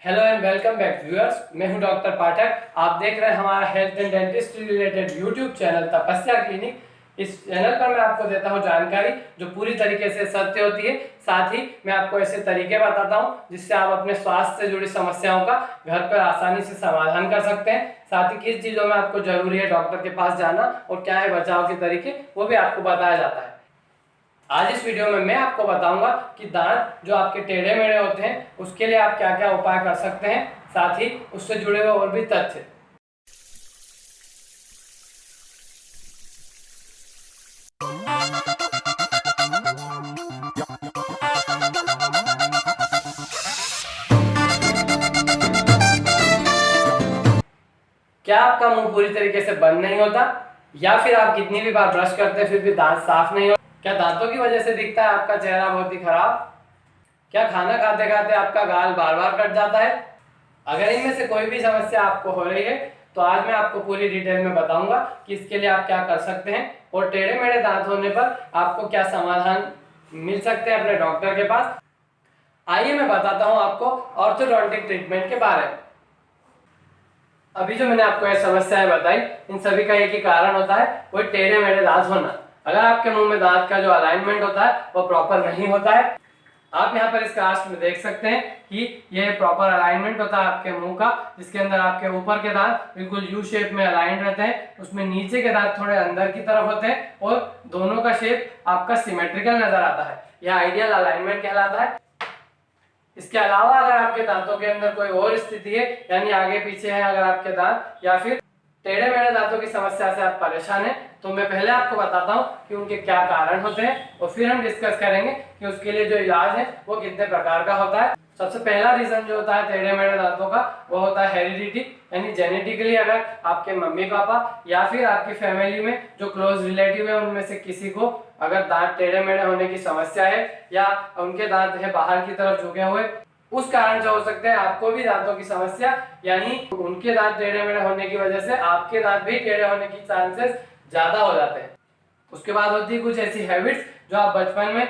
Hello and welcome back viewers. मैं हूं doctor पाठक। आप देख रहे हैं हमारा health and dentistry related YouTube channel तपस्या क्लिनिक। इस चैनल पर मैं आपको देता हूं जानकारी जो पूरी तरीके से सत्य होती है। साथ ही मैं आपको ऐसे तरीके बताता हूं जिससे आप अपने स्वास्थ्य से जुड़ी समस्याओं का घर पर आसानी से समाधान कर सकते हैं। साथ ही किस चीज़ों में आपको जरूरी है डॉक्टर के पास जाना और क्या है बचाव के तरीके, वो भी आपको बताया जाता है। आज इस वीडियो में मैं आपको बताऊंगा कि दांत जो आपके टेढ़े मेढ़े होते हैं उसके लिए आप क्या क्या उपाय कर सकते हैं, साथ ही उससे जुड़े हुए और भी तथ्य। क्या आपका मुंह पूरी तरीके से बंद नहीं होता, या फिर आप कितनी भी बार ब्रश करते हैं फिर भी दांत साफ नहीं होते? क्या दांतों की वजह से दिखता है आपका चेहरा बहुत ही खराब? क्या खाना खाते खाते आपका गाल बार बार कट जाता है? अगर इनमें से कोई भी समस्या आपको हो रही है तो आज मैं आपको पूरी डिटेल में बताऊंगा कि इसके लिए आप क्या कर सकते हैं और टेढ़े मेढ़े दांत होने पर आपको क्या समाधान मिल सकते हैं अपने डॉक्टर के पास। आइए मैं बताता हूं आपको ऑर्थोडोंटिक ट्रीटमेंट के बारे में। अभी जो मैंने आपको ये समस्याएं बताई, इन सभी का एक ही कारण होता है, वो टेढ़े मेढ़े दांत होना। अगर आपके मुंह में दांत का जो अलाइनमेंट होता है वो प्रॉपर नहीं होता है, आप यहाँ पर इस कास्ट में देख सकते हैं कि ये प्रॉपर अलाइनमेंट होता है आपके मुंह का, जिसके अंदर आपके ऊपर के दांत बिल्कुल यू शेप में अलाइन रहते हैं, उसमें नीचे के दांत थोड़े अंदर की तरफ होते हैं और दोनों का शेप आपका सिमेट्रिकल नजर आता है। यह आइडियल अलाइनमेंट कहलाता है। इसके अलावा अगर आपके दांतों के अंदर कोई और स्थिति है, यानी आगे पीछे है अगर आपके दांत, या फिर टेढ़े मेढ़े दांतों की समस्या से आप परेशान हैं, तो मैं पहले आपको बताता हूं कि उनके क्या कारण होते हैं और फिर हम डिस्कस करेंगे कि उसके लिए जो इलाज है वो कितने प्रकार का होता है। सबसे पहला रीजन जो होता है टेढ़े मेढ़े दांतों का, वो होता है हेरिडिटी, यानी जेनेटिकली अगर आपके मम्मी पापा या फिर आपकी फैमिली में जो क्लोज रिलेटिव है उनमें से किसी को अगर दांत टेढ़े मेढ़े होने की समस्या है या उनके दांत है बाहर की तरफ झुके हुए, उस कारण से हो सकता है आपको भी दांतों की समस्या, यानी उनके दांत टेढ़े मेढ़े होने की वजह से आपके दांत भी टेढ़े होने की चांसेस ज्यादा हो जाते हैं। उसके बाद होती है कुछ ऐसी हैबिट्स जो आप बचपन में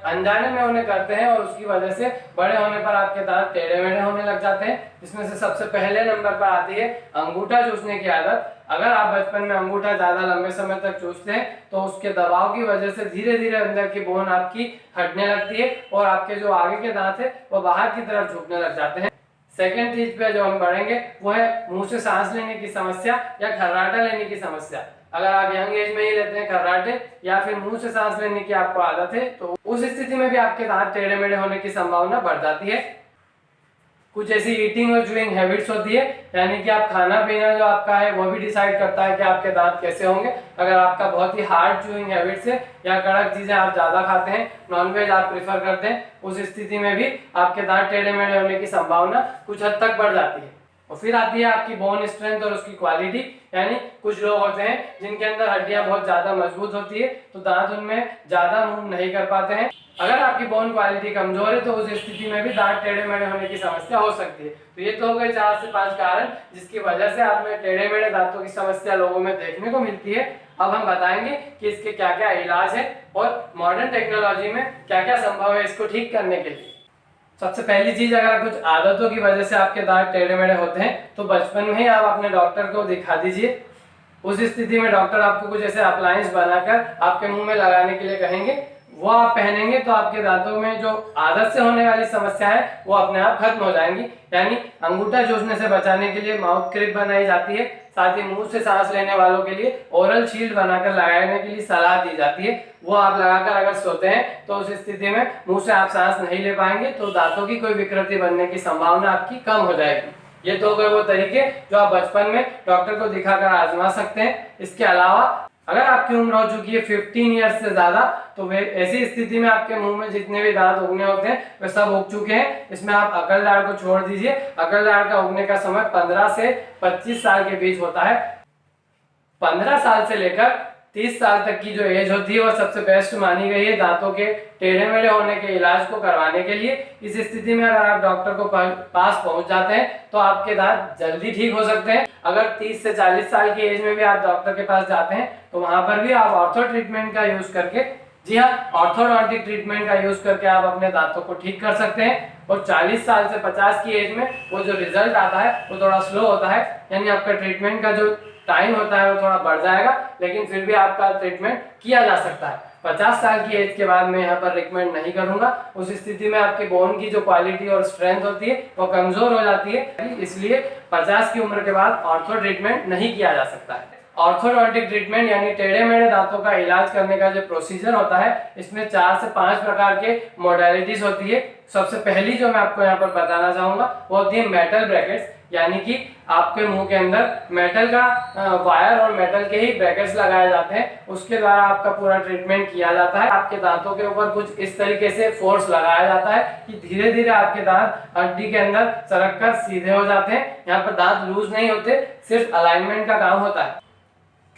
अनजाने में उन्हें करते हैं और उसकी वजह से बड़े होने पर आपके दांत टेढ़े मेढ़े होने लग जाते हैं। इसमें से सबसे पहले नंबर पर आती है अंगूठा चूसने की आदत। अगर आप बचपन में अंगूठा ज्यादा लंबे समय तक चूसते हैं तो उसके दबाव की वजह से धीरे धीरे अंदर की बोन आपकी हटने लगती है और आपके जो आगे के दांत है वो बाहर की तरफ झुकने लग जाते हैं। सेकेंड चीज पे जो हम बढ़ेंगे वो है मुंह से सांस लेने की समस्या या खर्राटा लेने की समस्या। अगर आप यंग एज में ही लेते हैं खर्राटे या फिर मुंह से सांस लेने की आपको आदत है तो उस स्थिति में भी आपके दांत टेढ़े मेढ़े होने की संभावना बढ़ जाती है। कुछ ऐसी ईटिंग और च्यूइंग हैबिट्स होती है, यानी कि आप खाना पीना जो आपका है वो भी डिसाइड करता है कि आपके दांत कैसे होंगे। अगर आपका बहुत ही हार्ड च्यूइंग हैबिट्स है या कड़क चीजें आप ज्यादा खाते हैं, नॉनवेज आप प्रेफर करते हैं, उस स्थिति में भी आपके दांत टेढ़े मेढ़े होने की संभावना कुछ हद तक बढ़ जाती है। और फिर आती है आपकी बोन स्ट्रेंथ और उसकी क्वालिटी, यानी कुछ लोग होते हैं जिनके अंदर हड्डियां बहुत ज्यादा मजबूत होती है तो दांत उनमें ज्यादा मूव नहीं कर पाते हैं। अगर आपकी बोन क्वालिटी कमजोर है तो उस स्थिति में भी दांत टेढ़े मेढ़े होने की समस्या हो सकती है। तो ये तो हो गए 4 से 5 कारण जिसकी वजह से आप में टेढ़े मेढ़े दांतों की समस्या लोगों में देखने को मिलती है। अब हम बताएंगे कि इसके क्या क्या इलाज है और मॉडर्न टेक्नोलॉजी में क्या क्या संभव है इसको ठीक करने के लिए। सबसे पहली चीज, अगर कुछ आदतों की वजह से आपके दांत टेढ़े मेढ़े होते हैं तो बचपन में ही आप अपने डॉक्टर को दिखा दीजिए। उस स्थिति में डॉक्टर आपको कुछ ऐसे अप्लायंस बनाकर आपके मुंह में लगाने के लिए कहेंगे, वो आप पहनेंगे तो आपके दांतों में जो आदत से होने वाली समस्या है वो अपने आप खत्म हो जाएंगी। यानी अंगूठा चूसने से बचाने के लिए माउथ क्लिप बनाई जाती है, साथ ही मुंह से सांस लेने वालों के लिए ओरल शील्ड बनाकर लगाने के लिए सलाह दी जाती है। वो आप लगाकर अगर सोते हैं तो उस स्थिति में मुंह से आप सांस नहीं ले पाएंगे तो दांतों की कोई विकृति बनने की संभावना आपकी कम हो जाएगी। ये तो हो गए वो तरीके जो आप बचपन में डॉक्टर को दिखाकर आजमा सकते हैं। इसके अलावा अगर आपकी उम्र हो चुकी है 15 ईयर्स से ज्यादा तो वे ऐसी स्थिति में आपके मुंह में जितने भी दांत उगने होते हैं वे सब उग चुके हैं। इसमें आप अकल दाढ़ को छोड़ दीजिए। अकल दाढ़ का उगने का समय 15 से 25 साल के बीच होता है। 15 साल से लेकर 30 साल तक की जो एज होती है वो सबसे बेस्ट मानी गई है दांतों के टेढ़े मेढ़े होने के इलाज को करवाने के लिए। इस स्थिति में अगर आप डॉक्टर को पास पहुंच जाते हैं तो आपके दांत जल्दी ठीक हो सकते हैं। अगर 30 से 40 साल की एज में भी आप डॉक्टर के पास जाते हैं तो वहां पर भी आप ऑर्थो ट्रीटमेंट का यूज करके जी हाँ, ऑर्थोडोंटिक ट्रीटमेंट का यूज करके आप अपने दांतों को ठीक कर सकते हैं। और 40 साल से 50 की एज में वो जो रिजल्ट आता है वो थोड़ा स्लो होता है, यानी आपका ट्रीटमेंट का जो टाइम होता है वो थोड़ा बढ़ जाएगा, लेकिन फिर भी आपका ट्रीटमेंट किया जा सकता है। 50 साल की एज के बाद मैं यहाँ पर रिकमेंड नहीं करूंगा। उस स्थिति में आपके बोन की जो क्वालिटी और स्ट्रेंथ होती है वो कमजोर हो जाती है, इसलिए 50 की उम्र के बाद ऑर्थो ट्रीटमेंट नहीं किया जा सकता है। ऑर्थोडोंटिक ट्रीटमेंट यानी टेढ़े मेढ़े दांतों का इलाज करने का जो प्रोसीजर होता है, इसमें 4 से 5 प्रकार के मोडालिटीज होती है। सबसे पहली जो मैं आपको यहाँ पर बताना चाहूंगा वो होती है मेटल ब्रैकेट्स, यानी कि आपके मुंह के अंदर मेटल का वायर और मेटल के ही ब्रैकेट्स लगाए जाते हैं, उसके द्वारा आपका पूरा ट्रीटमेंट किया जाता है। आपके दांतों के ऊपर कुछ इस तरीके से फोर्स लगाया जाता है कि धीरे धीरे आपके दांत हड्डी के अंदर सरक कर सीधे हो जाते हैं। यहाँ पर दांत लूज नहीं होते, सिर्फ अलाइनमेंट का काम होता है।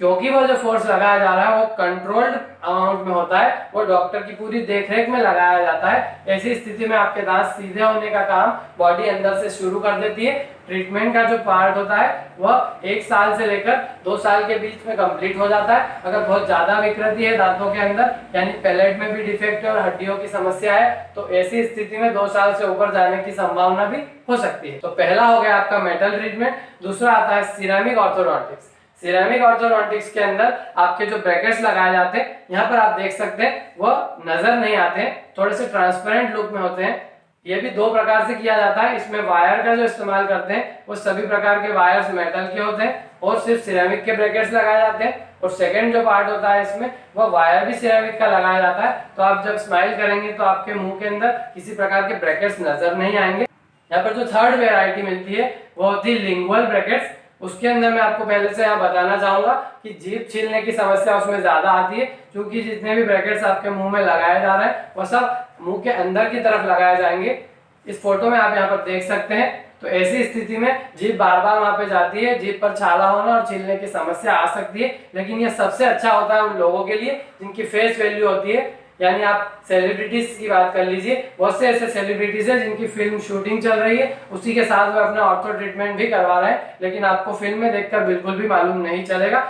क्योंकि वो जो फोर्स लगाया जा रहा है वो कंट्रोल्ड अमाउंट में होता है, वो डॉक्टर की पूरी देखरेख में लगाया जाता है। ऐसी स्थिति में आपके दांत सीधे होने का काम बॉडी अंदर से शुरू कर देती है। ट्रीटमेंट का जो पार्ट होता है वह 1 साल से लेकर 2 साल के बीच में कंप्लीट हो जाता है। अगर बहुत ज्यादा विकृति है दांतों के अंदर, यानी पैलेट में भी डिफेक्ट है और हड्डियों की समस्या है, तो ऐसी स्थिति में 2 साल से ऊपर जाने की संभावना भी हो सकती है। तो पहला हो गया आपका मेटल ट्रीटमेंट। दूसरा आता है सिरेमिक ऑर्थोडोंटिक्स। सिरेमिक ऑर्थोडोंटिक्स के अंदर आपके जो ब्रैकेट्स लगाए जाते हैं, यहाँ पर आप देख सकते हैं वो नजर नहीं आते हैं, थोड़े से ट्रांसपेरेंट लुक में होते हैं। ये भी 2 प्रकार से किया जाता है। इसमें वायर का जो इस्तेमाल करते हैं वो सभी प्रकार के वायर्स मेटल के होते हैं और सिर्फ सिरेमिक के ब्रैकेट्स लगाए जाते हैं। और सेकंड जो पार्ट होता है इसमें वो वायर भी सिरेमिक का लगाया जाता है। तो आप जब स्माइल करेंगे तो आपके मुंह के अंदर किसी प्रकार के ब्रैकेट्स नजर नहीं आएंगे। यहाँ पर जो थर्ड वेराइटी मिलती है वो होती है लिंगुअल ब्रैकेट्स। उसके अंदर मैं आपको पहले से यहाँ बताना चाहूंगा कि जीभ छीलने की समस्या उसमें ज्यादा आती है, क्योंकि जितने भी ब्रैकेट्स आपके मुंह में लगाए जा रहे हैं वो सब मुंह के अंदर की तरफ लगाए जाएंगे। इस फोटो में आप यहाँ पर देख सकते हैं। तो ऐसी स्थिति में जीभ बार बार वहां पे जाती है, जीभ पर छाला होना और छीलने की समस्या आ सकती है। लेकिन ये सबसे अच्छा होता है उन लोगों के लिए जिनकी फेस वैल्यू होती है, यानी आप सेलिब्रिटीज की बात कर लीजिए, बहुत से ऐसे सेलिब्रिटीज हैं जिनकी फिल्म शूटिंग चल रही है, उसी के साथ वो अपना ऑर्थो ट्रीटमेंट भी करवा रहे हैं, लेकिन आपको फिल्म में देखकर बिल्कुल भी मालूम नहीं चलेगा।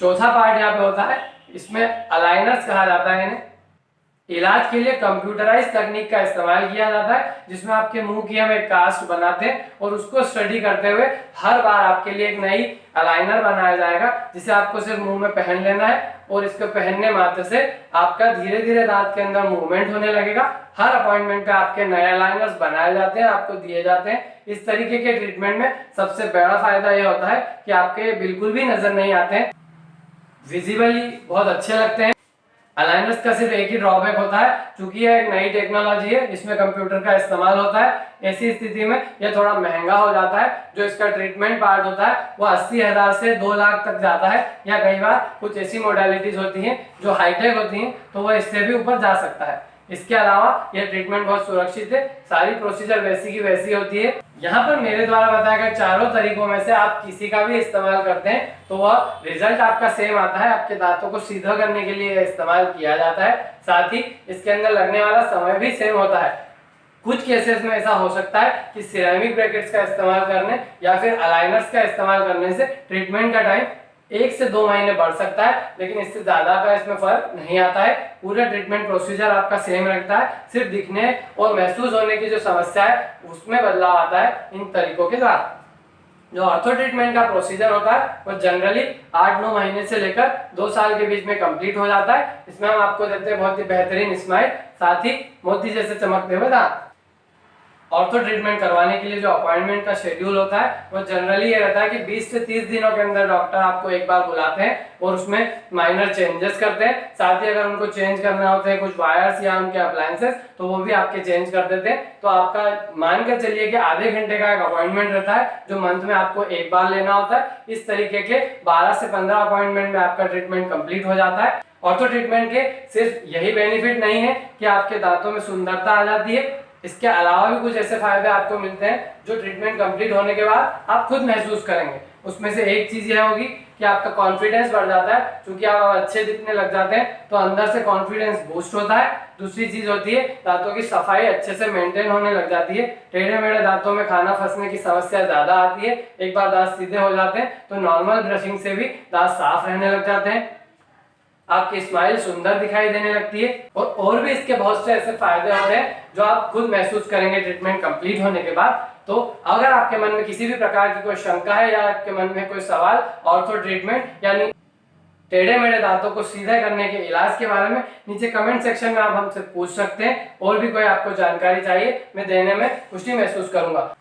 चौथा पार्ट यहाँ पे होता है, इसमें अलाइनर्स कहा जाता है इन्हें। इलाज के लिए कंप्यूटराइज तकनीक का इस्तेमाल किया जाता है, जिसमें आपके मुंह की हम एक कास्ट बनाते हैं और उसको स्टडी करते हुए हर बार आपके लिए एक नई अलाइनर बनाया जाएगा, जिसे आपको सिर्फ मुंह में पहन लेना है। और इसको पहनने मात्र से आपका धीरे धीरे दांत के अंदर मूवमेंट होने लगेगा। हर अपॉइंटमेंट पे आपके नए अलाइनर्स बनाए जाते हैं, आपको दिए जाते हैं। इस तरीके के ट्रीटमेंट में सबसे बड़ा फायदा यह होता है कि आपके बिल्कुल भी नजर नहीं आते हैं, विजिबली बहुत अच्छे लगते हैं। अलाइनर्स का सिर्फ एक ही ड्रॉबैक होता है, क्योंकि यह एक नई टेक्नोलॉजी है, इसमें कंप्यूटर का इस्तेमाल होता है। ऐसी स्थिति में यह थोड़ा महंगा हो जाता है। जो इसका ट्रीटमेंट पार्ट होता है वो 80,000 से 2 लाख तक जाता है, या कई बार कुछ ऐसी मोडालिटीज होती हैं जो हाईटेक होती हैं तो वह इससे भी ऊपर जा सकता है। इसके अलावा यह ट्रीटमेंट बहुत सुरक्षित है, सारी प्रोसीजर वैसी की वैसी होती है। यहाँ पर मेरे द्वारा बताए गए चारों तरीकों में से आप किसी का भी इस्तेमाल करते हैं तो वह रिजल्ट आपका सेम आता है। आपके दांतों को सीधा करने के लिए इस्तेमाल किया जाता है, साथ ही इसके अंदर लगने वाला समय भी सेम होता है। कुछ केसेस में ऐसा हो सकता है कि सिरेमिक ब्रैकेट्स का इस्तेमाल करने या फिर अलाइनर्स का इस्तेमाल करने से ट्रीटमेंट का टाइम 1 से 2 महीने बढ़ सकता है, लेकिन इससे ज्यादा का इसमें फर्क नहीं आता है। पूरा ट्रीटमेंट प्रोसीजर आपका सेम रहता है, सिर्फ दिखने और महसूस होने की जो समस्या है उसमें बदलाव आता है इन तरीकों के साथ। जो ऑर्थो ट्रीटमेंट का प्रोसीजर होता है वो जनरली 8-9 महीने से लेकर 2 साल के बीच में कंप्लीट हो जाता है। इसमें हम आपको देते हैं बहुत ही बेहतरीन स्माइल, साथ ही मोती जैसे चमकते हुए दांत। ऑर्थो ट्रीटमेंट करवाने के लिए जो अपॉइंटमेंट का शेड्यूल होता है वो जनरली ये रहता है कि 20 से 30 दिनों के अंदर डॉक्टर आपको एक बार बुलाते हैं और उसमें माइनर चेंजेस करते हैं। साथ ही अगर उनको चेंज करना होते हैं कुछ वायर्स या उनके अप्लायंसेस तो वो भी आपके चेंज कर देते हैं। तो आपका मानकर चलिए कि आधे घंटे का एक अपॉइंटमेंट रहता है जो मंथ में आपको एक बार लेना होता है। इस तरीके के 12 से 15 अपॉइंटमेंट में आपका ट्रीटमेंट कंप्लीट हो जाता है। ऑर्थो ट्रीटमेंट के सिर्फ यही बेनिफिट नहीं है कि आपके दांतों में सुंदरता आ जाती है, इसके अलावा भी कुछ ऐसे फायदे आपको मिलते हैं जो ट्रीटमेंट कंप्लीट होने के बाद आप खुद महसूस करेंगे। उसमें से एक चीज यह होगी कि आपका कॉन्फिडेंस बढ़ जाता है, क्योंकि आप अच्छे दिखने लग जाते हैं तो अंदर से कॉन्फिडेंस बूस्ट होता है। दूसरी चीज होती है दांतों की सफाई अच्छे से मेंटेन होने लग जाती है। टेढ़े मेढ़े दांतों में खाना फंसने की समस्या ज्यादा आती है। एक बार दांत सीधे हो जाते हैं तो नॉर्मल ब्रशिंग से भी दांत साफ रहने लग जाते हैं। आपकी स्माइल सुंदर दिखाई देने लगती है और भी इसके बहुत से ऐसे फायदे होते हैं जो आप खुद महसूस करेंगे ट्रीटमेंट कंप्लीट होने के बाद। तो अगर आपके मन में किसी भी प्रकार की कोई शंका है या आपके मन में कोई सवाल ऑर्थो ट्रीटमेंट यानी टेढ़े मेढ़े दांतों को सीधे करने के इलाज के बारे में, नीचे कमेंट सेक्शन में आप हमसे पूछ सकते हैं। और भी कोई आपको जानकारी चाहिए, मैं देने में खुशी महसूस करूंगा।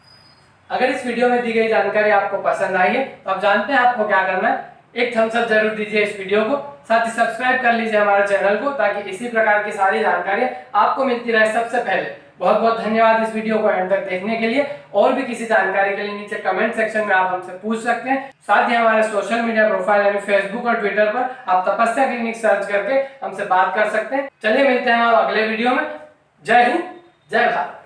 अगर इस वीडियो में दी गई जानकारी आपको पसंद आई है तो आप जानते हैं आपको क्या करना है, एक थम्स अप जरूर दीजिए इस वीडियो को, साथ ही सब्सक्राइब कर लीजिए हमारे चैनल को ताकि इसी प्रकार की सारी जानकारी आपको मिलती रहे सबसे पहले। बहुत बहुत धन्यवाद इस वीडियो को एंड तक देखने के लिए। और भी किसी जानकारी के लिए नीचे कमेंट सेक्शन में आप हमसे पूछ सकते हैं। साथ ही हमारे सोशल मीडिया प्रोफाइल यानी फेसबुक और ट्विटर पर आप तपस्या क्लिनिक सर्च करके हमसे बात कर सकते हैं। चलिए मिलते हैं आप अगले वीडियो में। जय हिंद, जय भारत।